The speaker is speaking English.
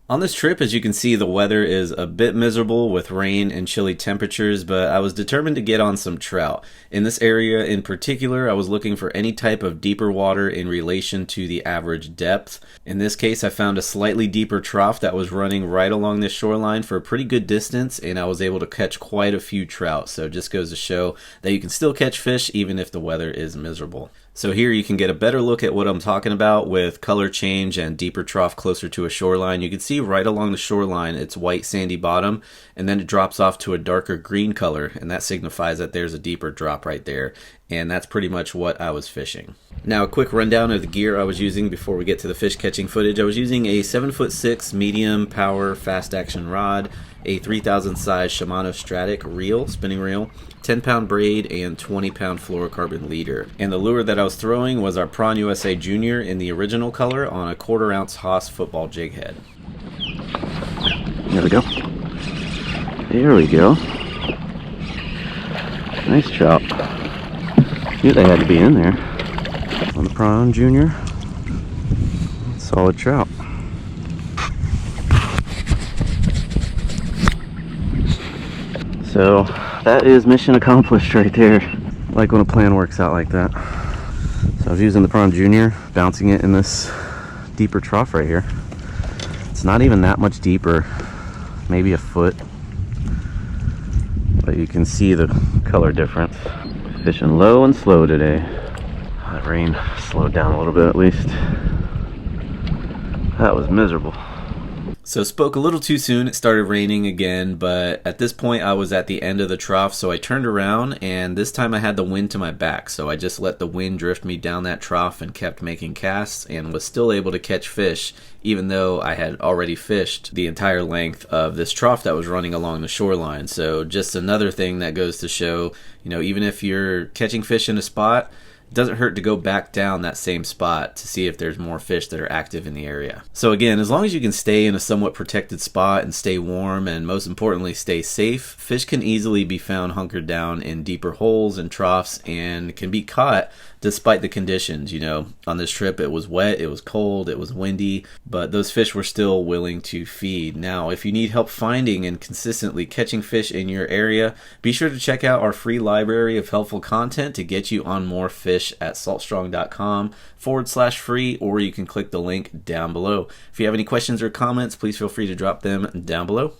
On this trip, as you can see, the weather is a bit miserable with rain and chilly temperatures, but I was determined to get on some trout. In this area in particular, I was looking for any type of deeper water in relation to the average depth. In this case, I found a slightly deeper trough that was running right along this shoreline for a pretty good distance, and I was able to catch quite a few trout. So it just goes to show that you can still catch fish even if the weather is miserable. So here you can get a better look at what I'm talking about with color change and deeper trough closer to a shoreline. You can see right along the shoreline it's white sandy bottom, and then it drops off to a darker green color, and that signifies that there's a deeper drop right there. And that's pretty much what I was fishing. Now a quick rundown of the gear I was using before we get to the fish catching footage. I was using a 7'6" medium power fast action rod, a 3000 size Shimano Stratic reel, spinning reel, 10-pound braid, and 20-pound fluorocarbon leader. And the lure that I was throwing was our Prawn USA Junior in the original color on a 1/4 ounce Haas football jig head. There we go. There we go. Nice trout. Knew they had to be in there. On the Prawn Junior. Solid trout. So that is mission accomplished right there. I like when a plan works out like that. So I was using the Prawn Junior, bouncing it in this deeper trough right here. It's not even that much deeper, maybe a foot, but you can see the color difference. Fishing low and slow today. That rain slowed down a little bit at least. That was miserable. So spoke a little too soon. It started raining again, but at this point I was at the end of the trough, so I turned around, and this time I had the wind to my back, so I just let the wind drift me down that trough and kept making casts, and was still able to catch fish even though I had already fished the entire length of this trough that was running along the shoreline. So just another thing that goes to show, even if you're catching fish in a spot, it doesn't hurt to go back down that same spot to see if there's more fish that are active in the area. So again, as long as you can stay in a somewhat protected spot and stay warm, and most importantly stay safe, fish can easily be found hunkered down in deeper holes and troughs and can be caught despite the conditions. On this trip it was wet, it was cold, it was windy, but those fish were still willing to feed. Now, if you need help finding and consistently catching fish in your area, be sure to check out our free library of helpful content to get you on more fish at saltstrong.com/free, or you can click the link down below. If you have any questions or comments, please feel free to drop them down below.